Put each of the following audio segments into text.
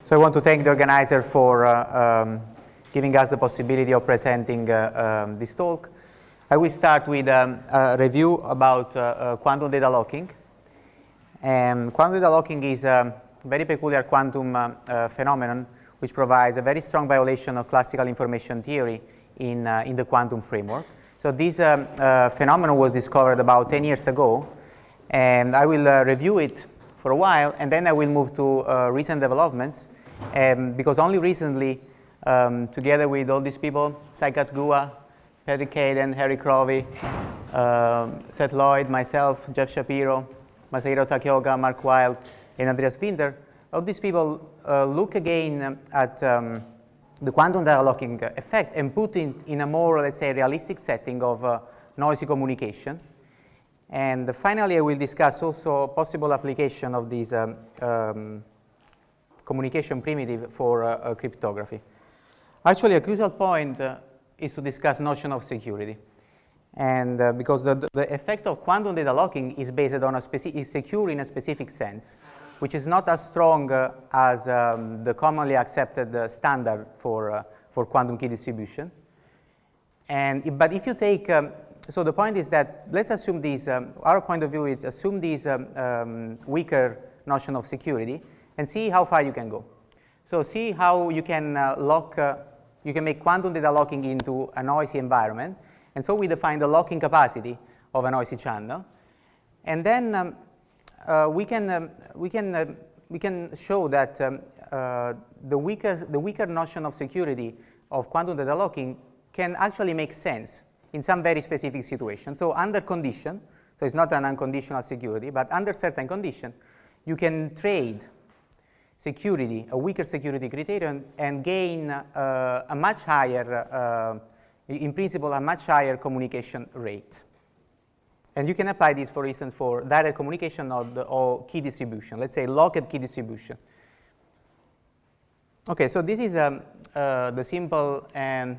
So I want to thank the organizer for giving us the possibility of presenting this talk. I will start with a review about quantum data locking. And quantum data locking is a very peculiar quantum phenomenon which provides a very strong violation of classical information theory in the quantum framework. So this phenomenon was discovered about 10 years ago, and I will review it for a while, and then I will move to recent developments, because only recently, together with all these people, Saikat Guha, Patrick Caden, Harry Crowley, Seth Lloyd, myself, Jeff Shapiro, Masahiro Takioka, Mark Weil, and Andreas Winter, all these people look again at the quantum data locking effect and put it in a more, let's say, realistic setting of noisy communication. And finally, I will discuss also possible application of this communication primitive for cryptography. Actually, a crucial point is to discuss notion of security. And because the effect of quantum data locking is based on is secure in a specific sense, which is not as strong as the commonly accepted standard for quantum key distribution. But if you take, so the point is that let's assume these, our point of view is assume these weaker notion of security and see how far you can go. So see how you can you can make quantum data locking into a noisy environment. And so we define the locking capacity of a noisy channel. And then we can show that the weaker notion of security of quantum data locking can actually make sense in some very specific situations. So under condition, so it's not an unconditional security, but under certain condition, you can trade security, a weaker security criterion, and gain a much higher, in principle, a much higher communication rate. And you can apply this, for instance, for direct communication or key distribution, let's say locked key distribution. Okay, so this is the simple and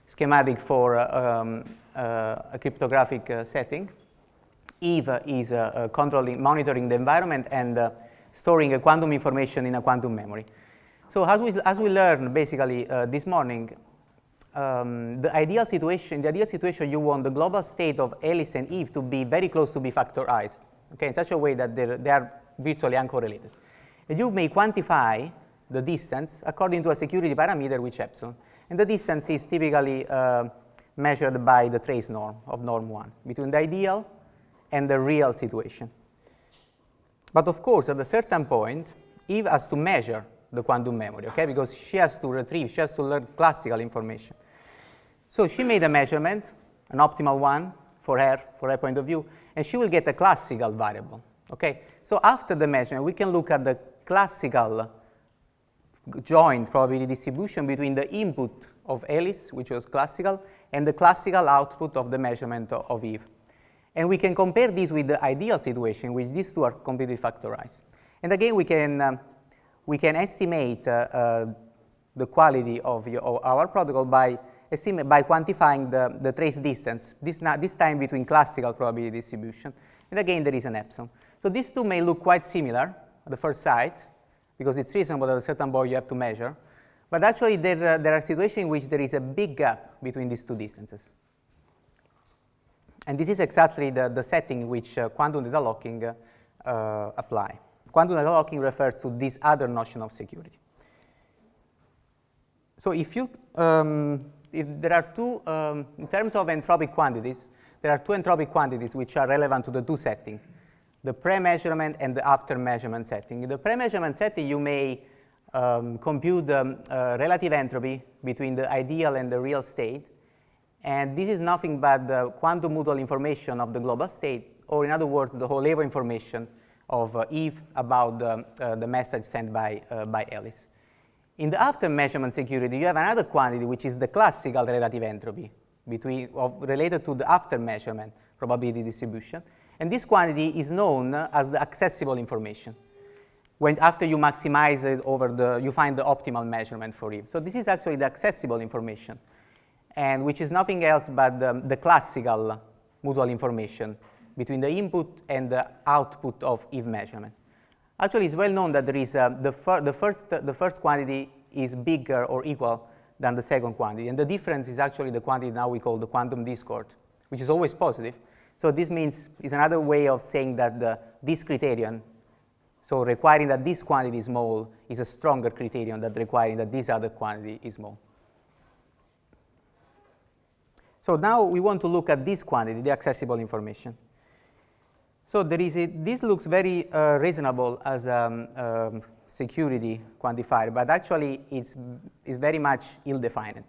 schematic for a cryptographic setting. Eve is monitoring the environment and storing quantum information in a quantum memory. So as we learned basically this morning, in the ideal situation, you want the global state of Alice and Eve to be very close to be factorized, okay, in such a way that they are virtually uncorrelated. And you may quantify the distance according to a security parameter, which epsilon. And the distance is typically measured by the trace norm of norm 1 between the ideal and the real situation. But of course, at a certain point, Eve has to measure the quantum memory, okay, because she has to retrieve, she has to learn classical information. So she made a measurement, an optimal one for her point of view, and she will get a classical variable, okay? So after the measurement, we can look at the classical joint probability distribution between the input of Alice, which was classical, and the classical output of the measurement of Eve. And we can compare this with the ideal situation, which these two are completely factorized. And again, we can estimate the quality of our protocol by quantifying the trace distance, this time between classical probability distribution. And again, there is an epsilon. So these two may look quite similar at the first sight, because it's reasonable at a certain point you have to measure. But actually, there are situations in which there is a big gap between these two distances. And this is exactly the setting in which quantum data locking apply. Quantum data locking refers to this other notion of security. So if there are two, in terms of entropic quantities, there are two entropic quantities which are relevant to the two settings, the pre-measurement and the after-measurement setting. In the pre-measurement setting, you may compute the relative entropy between the ideal and the real state. And this is nothing but the quantum mutual information of the global state, or in other words, the whole level information of Eve about the message sent by Alice. In the after-measurement security, you have another quantity, which is the classical relative entropy related to the after-measurement probability distribution. And this quantity is known as the accessible information. After you maximize it you find the optimal measurement for Eve. So this is actually the accessible information, and which is nothing else but the classical mutual information between the input and the output of Eve measurement. Actually, it's well known that there is the first quantity is bigger or equal than the second quantity, and the difference is actually the quantity now we call the quantum discord, which is always positive. So this means it's another way of saying that this criterion, so requiring that this quantity is small, is a stronger criterion than requiring that this other quantity is small. So now we want to look at this quantity, the accessible information. So there is this looks very reasonable as a security quantifier, but actually it's very much ill-defined.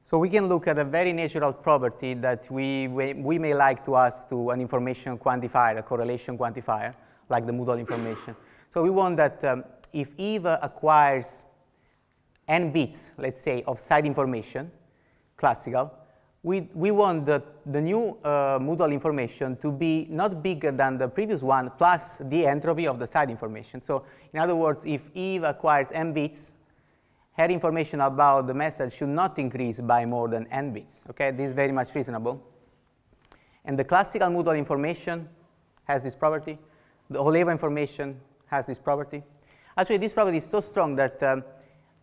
So we can look at a very natural property that we may like to ask to an information quantifier, a correlation quantifier, like the modal information. So we want that if Eve acquires n bits, let's say, of side information, classical, we want the new modal information to be not bigger than the previous one plus the entropy of the side information. So in other words, if Eve acquires n bits, her information about the message should not increase by more than n bits. Okay, this is very much reasonable. And the classical modal information has this property. The Oleva information has this property. Actually, this property is so strong that a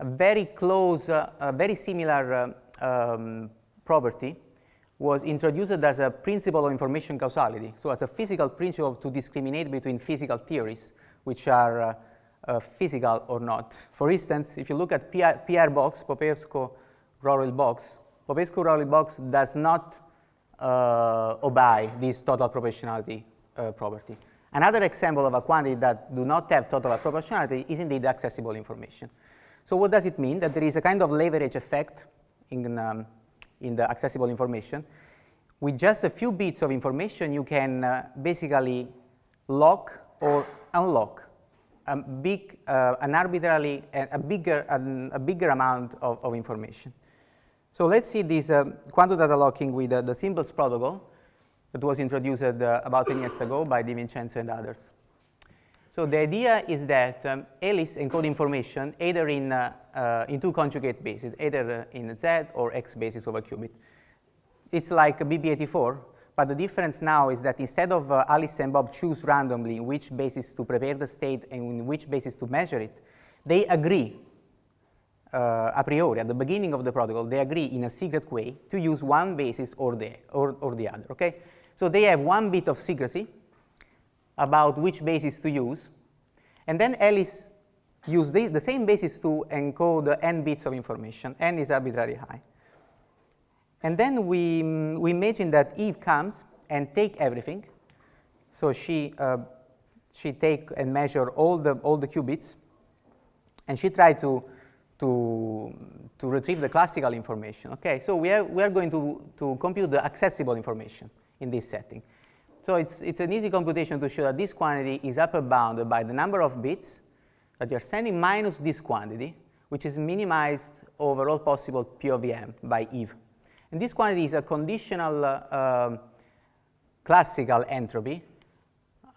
very close, very similar property was introduced as a principle of information causality, so as a physical principle to discriminate between physical theories, which are physical or not. For instance, if you look at PR box, Popescu-Rorel box, Popescu-Rorel box does not obey this total proportionality property. Another example of a quantity that do not have total proportionality is indeed accessible information. So what does it mean? That there is a kind of leverage effect in the accessible information. With just a few bits of information, you can basically lock or unlock a bigger amount of information. So let's see this quantum data locking with the Simples protocol that was introduced about 10 years ago by Di Vincenzo and others. So the idea is that Alice encode information either in two conjugate bases, either in Z or X basis over qubit. It's like a BB84, but the difference now is that instead of Alice and Bob choose randomly which basis to prepare the state and in which basis to measure it, they agree a priori at the beginning of the protocol. They agree in a secret way to use one basis or the other. Okay, so they have one bit of secrecy about which basis to use, and then Alice used the same basis to encode n bits of information. N is arbitrarily high. And then we imagine that Eve comes and take everything. So she take and measure all the qubits, and she tried to retrieve the classical information. Okay, so we are going to compute the accessible information in this setting. So it's an easy computation to show that this quantity is upper bounded by the number of bits that you're sending minus this quantity, which is minimized over all possible P of M by Eve. And this quantity is a conditional classical entropy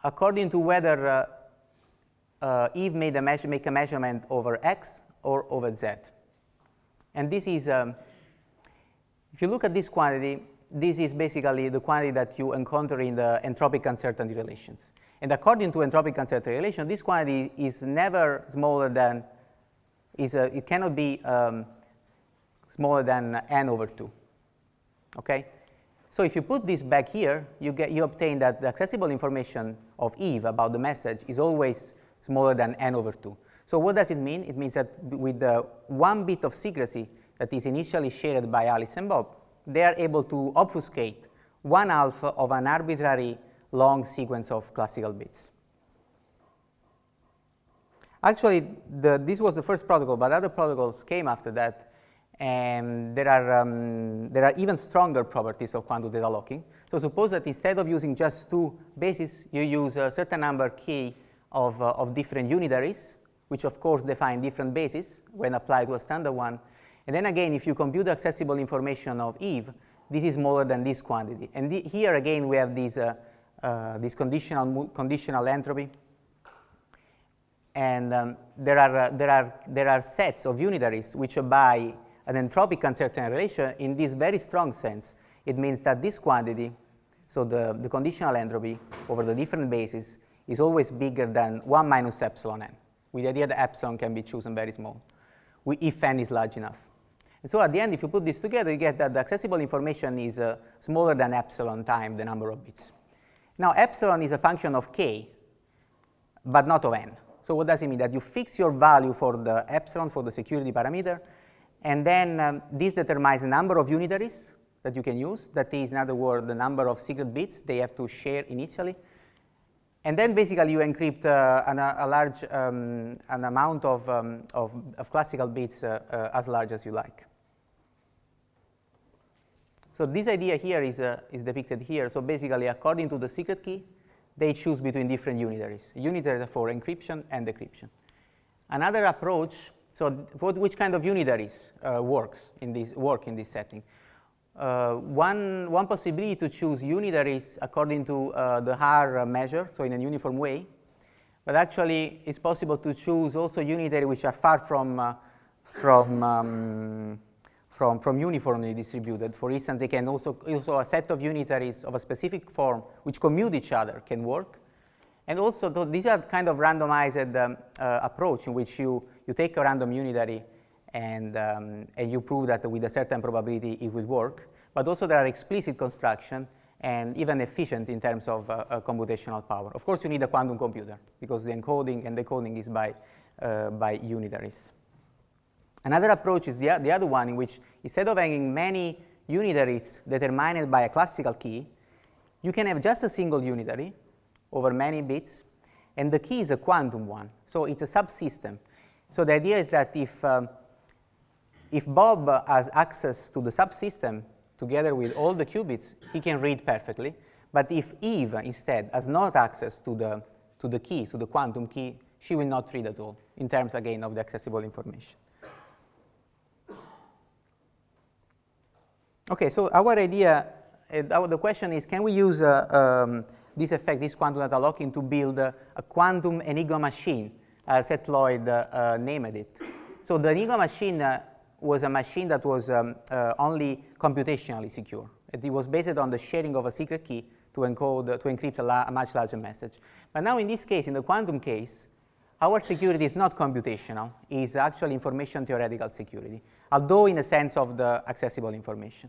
according to whether Eve make a measurement over X or over Z. And this is, if you look at this quantity, this is basically the quantity that you encounter in the entropic uncertainty relations. And according to entropic uncertainty relation, this quantity is never smaller than, it cannot be smaller than n over 2. Okay? So if you put this back here, you obtain that the accessible information of Eve about the message is always smaller than n over 2. So what does it mean? It means that with the one bit of secrecy that is initially shared by Alice and Bob, they are able to obfuscate 1/2 of an arbitrary long sequence of classical bits. Actually, this was the first protocol, but other protocols came after that, and there are even stronger properties of quantum data locking. So suppose that instead of using just two bases, you use a certain number k of different unitaries, which of course define different bases when applied to a standard one. And then again, if you compute the accessible information of Eve, this is smaller than this quantity. And here again, we have this conditional entropy. And there are sets of unitaries which obey an entropic uncertainty relation in this very strong sense. It means that this quantity, so the conditional entropy over the different bases, is always bigger than 1 minus epsilon n, with the idea that epsilon can be chosen very small, if n is large enough. And so at the end, if you put this together, you get that the accessible information is smaller than epsilon times the number of bits. Now, epsilon is a function of k, but not of n. So what does it mean? That you fix your value for the epsilon, for the security parameter, and then this determines the number of unitaries that you can use. That is, in other words, the number of secret bits they have to share initially. And then basically you encrypt a large an amount of classical bits as large as you like. So this idea here is depicted here. So basically, according to the secret key, they choose between different unitaries. Unitaries for encryption and decryption. Another approach, so which kind of unitaries work in this setting? One possibility to choose unitaries according to the R measure, so in a uniform way. But actually, it's possible to choose also unitaries which are far from uniformly distributed. For instance, they can also a set of unitaries of a specific form which commute each other can work. And also, these are kind of randomized approach in which you take a random unitary and you prove that with a certain probability it will work. But also there are explicit construction and even efficient in terms of computational power. Of course, you need a quantum computer because the encoding and decoding is by unitaries. Another approach is the other one, in which instead of having many unitaries determined by a classical key, you can have just a single unitary over many bits, and the key is a quantum one. So it's a subsystem. So the idea is that if Bob has access to the subsystem together with all the qubits, he can read perfectly. But if Eve instead has not access to the key, to the quantum key, she will not read at all, in terms again of the accessible information. Okay, so our idea, the question is, can we use this effect, this quantum data locking, to build a quantum Enigma machine, as Seth Lloyd named it? So the Enigma machine was a machine that was only computationally secure. It was based on the sharing of a secret key to encrypt a much larger message. But now in this case, in the quantum case, our security is not computational, it's actually information theoretical security, although in the sense of the accessible information.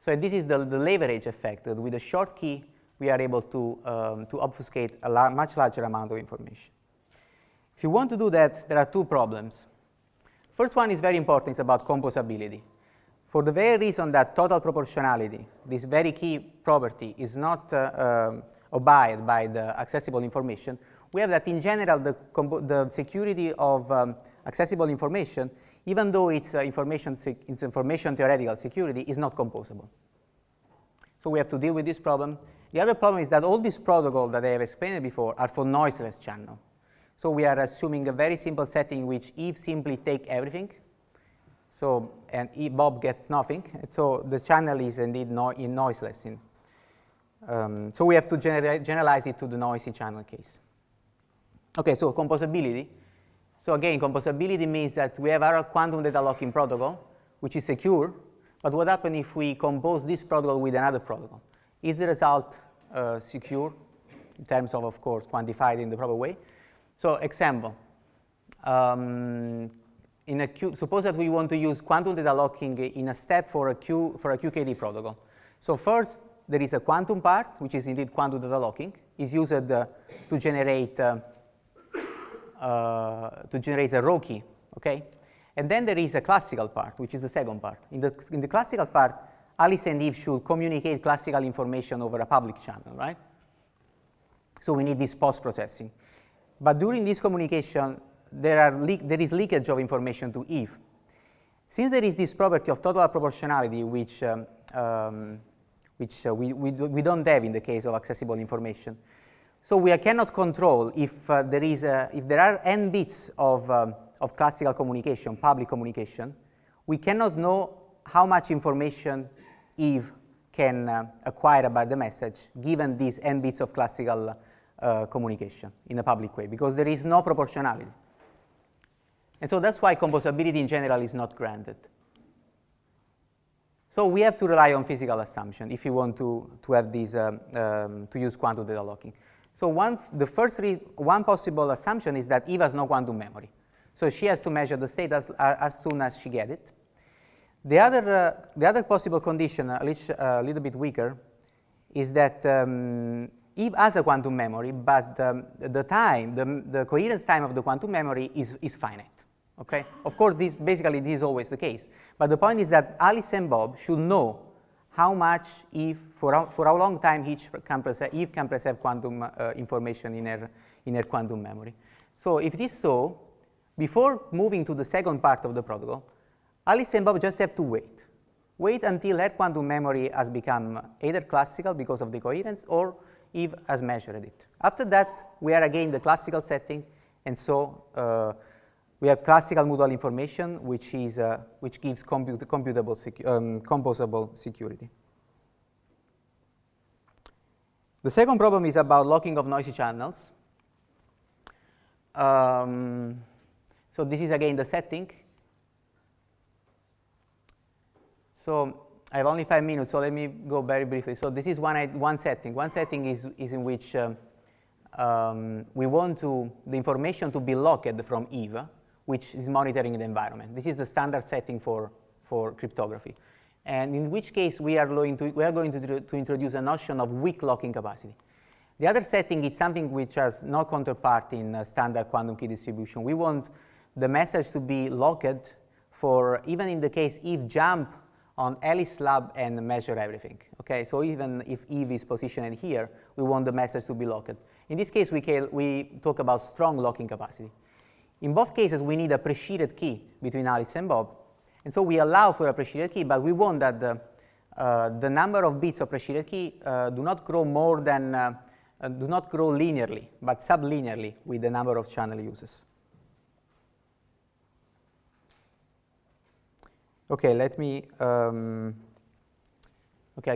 So this is the leverage effect, that with a short key, we are able to obfuscate a much larger amount of information. If you want to do that, there are two problems. First one is very important, it's about composability. For the very reason that total proportionality, this very key property, is not obeyed by the accessible information, we have that in general the security of accessible information, even though it's information theoretical security, is not composable. So we have to deal with this problem. The other problem is that all these protocols that I have explained before are for noiseless channel. So we are assuming a very simple setting in which Eve simply takes everything, and Bob gets nothing. And so the channel is indeed noiseless. So we have to generalize it to the noisy channel case. Okay, so composability. So again, composability means that we have our quantum data locking protocol, which is secure. But what happens if we compose this protocol with another protocol? Is the result secure in terms of course, quantified in the proper way? So example, suppose that we want to use quantum data locking in a step for a QKD protocol. So first, there is a quantum part, which is indeed quantum data locking, is used to generate a row key, okay? And then there is a classical part, which is the second part. In the classical part, Alice and Eve should communicate classical information over a public channel, right? So we need this post-processing. But during this communication, there is leakage of information to Eve. Since there is this property of total proportionality, which we don't have in the case of accessible information, so we cannot control if there are n bits of classical communication, public communication, we cannot know how much information Eve can acquire about the message given these n bits of classical communication in a public way, because there is no proportionality. And so that's why composability in general is not granted. So we have to rely on physical assumption if you want to have these, to use quantum data locking. So one possible assumption is that Eve has no quantum memory. So she has to measure the state as soon as she gets it. The other possible condition, a little bit weaker, is that Eve has a quantum memory, but the coherence time of the quantum memory is finite. Okay? Of course, this is always the case. But the point is that Alice and Bob should know how much for how long time Eve can preserve quantum information in her quantum memory. So if it is so, before moving to the second part of the protocol, Alice and Bob just have to wait. Wait until her quantum memory has become either classical because of the coherence or Eve has measured it. After that, we are again in the classical setting, and so we have classical mutual information, which gives composable security. The second problem is about locking of noisy channels. So this is again the setting. So I have only 5 minutes, so let me go very briefly. So this is one setting. One setting is in which we want the information to be locked from Eve, which is monitoring the environment. This is the standard setting for cryptography. And in which case we are going to introduce a notion of weak locking capacity. The other setting is something which has no counterpart in standard quantum key distribution. We want the message to be locked for even in the case Eve jump on Alice's lab and measure everything. Okay, so even if Eve is positioned here, we want the message to be locked. In this case, we talk about strong locking capacity. In both cases, we need a pre-sheeted key between Alice and Bob, and so we allow for a pre-sheeted key, but we want that the number of bits of pre-sheeted key do not grow linearly, but sublinearly with the number of channel uses. Okay, let me, I'll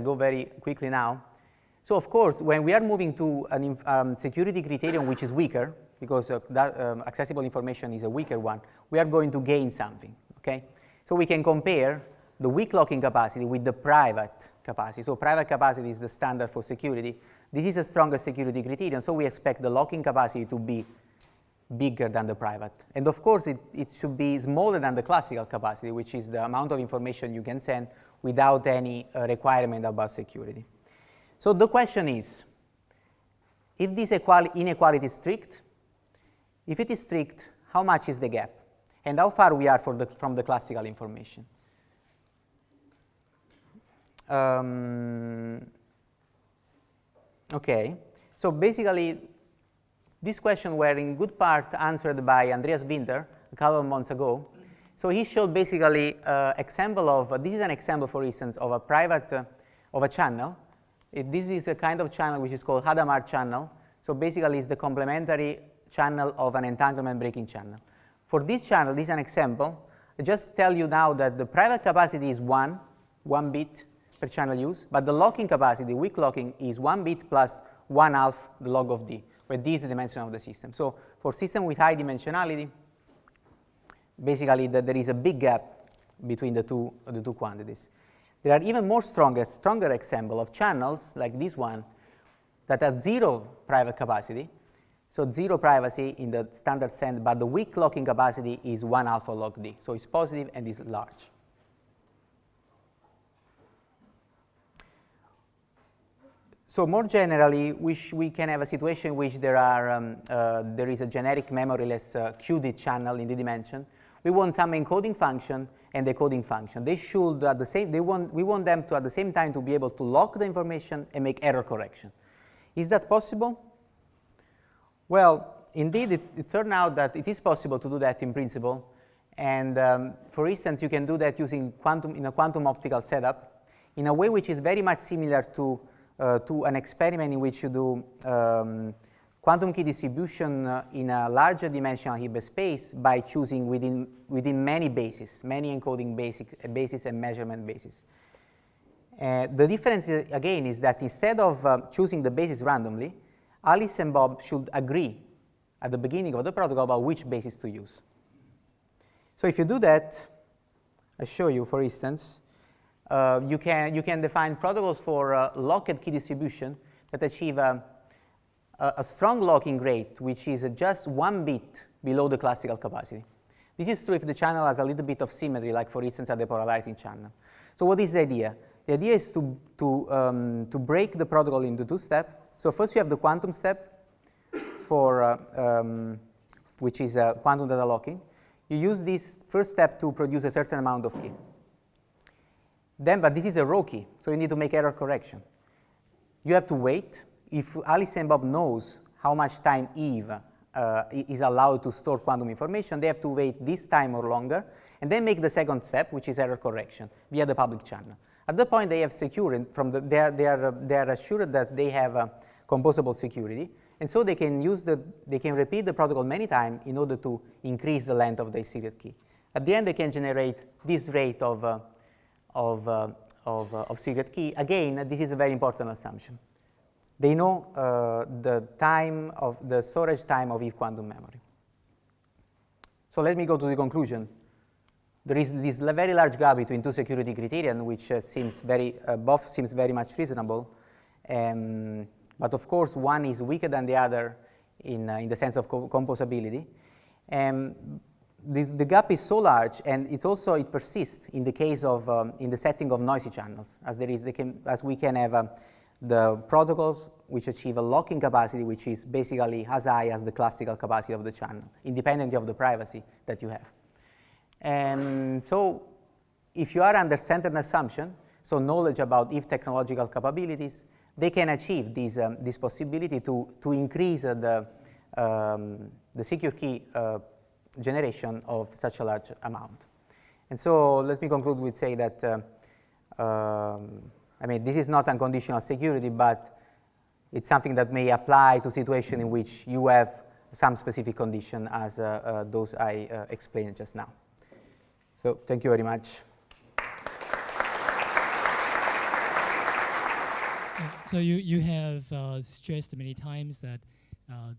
go very quickly now. So of course, when we are moving to a security criterion which is weaker, because accessible information is a weaker one, we are going to gain something, okay? So we can compare the weak locking capacity with the private capacity. So private capacity is the standard for security. This is a stronger security criterion, so we expect the locking capacity to be bigger than the private. And of course, it should be smaller than the classical capacity, which is the amount of information you can send without any requirement about security. So the question is, if this inequality is strict, if it is strict, how much is the gap? And how far we are from the classical information? Okay, so basically, this question were in good part answered by Andreas Winter a couple of months ago. So he showed basically example of, this is an example, for instance, of a private, of a channel. This is a kind of channel which is called Hadamard channel. So basically it's the complementary channel of an entanglement breaking channel. For this channel, this is an example. I just tell you now that the private capacity is 1 bit per channel use, but the locking capacity, weak locking, is 1 bit plus 1/2 the log of d, where d is the dimension of the system. So for system with high dimensionality, basically there is a big gap between the two quantities. There are even more stronger example of channels like this one that have 0 private capacity, so 0 privacy in the standard sense, but the weak locking capacity is 1/2 log d, so it's positive and is large. So more generally, we can have a situation in which there is a generic memoryless QD channel in the dimension. We want some encoding function and decoding function. They should at the same. We want them to at the same time to be able to lock the information and make error correction. Is that possible? Well, indeed, it turned out that it is possible to do that in principle. And for instance, you can do that using in a quantum optical setup in a way which is very much similar to an experiment in which you do quantum key distribution in a larger dimensional Hilbert space by choosing within many bases, many encoding bases and measurement bases. The difference, again, is that instead of choosing the basis randomly, Alice and Bob should agree at the beginning of the protocol about which basis to use. So if you do that, I show you, for instance, you can define protocols for locked key distribution that achieve a strong locking rate, which is just 1 bit below the classical capacity. This is true if the channel has a little bit of symmetry, like for instance a depolarizing channel. So what is the idea? The idea is to break the protocol into 2 steps. So first you have the quantum step, which is quantum data locking. You use this first step to produce a certain amount of key. Then, but this is a raw key, so you need to make error correction. You have to wait. If Alice and Bob knows how much time Eve is allowed to store quantum information, they have to wait this time or longer, and then make the second step, which is error correction, via the public channel. At that point, they have secured they are assured that they have composable security, and so they can repeat the protocol many times in order to increase the length of their secret key. At the end, they can generate this rate of secret key. Again, this is a very important assumption. They know the storage time of Eve quantum memory. So let me go to the conclusion. There is this very large gap between 2 security criteria, which both seems very much reasonable. But of course, one is weaker than the other in the sense of composability. The gap is so large, and it persists in the case of in the setting of noisy channels, as we can have the protocols which achieve a locking capacity which is basically as high as the classical capacity of the channel, independently of the privacy that you have. And so if you are under centered assumption, so knowledge about Eve technological capabilities, they can achieve this possibility to increase the secure key generation of such a large amount. And so let me conclude with say that this is not unconditional security, but it's something that may apply to situations in which you have some specific condition as those I explained just now. So thank you very much. So you have stressed many times that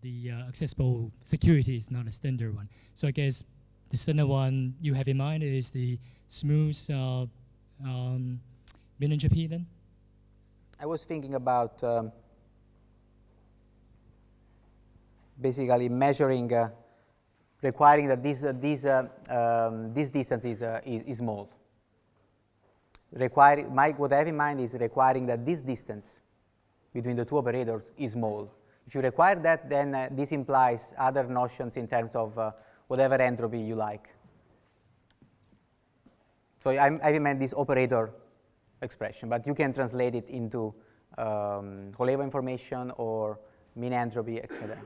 the accessible security is not a standard one. So I guess the standard one you have in mind is the smooth min-entropy then? I was thinking about basically measuring, requiring that this distance is small. What I have in mind is requiring that this distance between the 2 operators is small. If you require that, then this implies other notions in terms of whatever entropy you like. So I have in mind this operator expression, but you can translate it into whole level information or mean entropy, etc.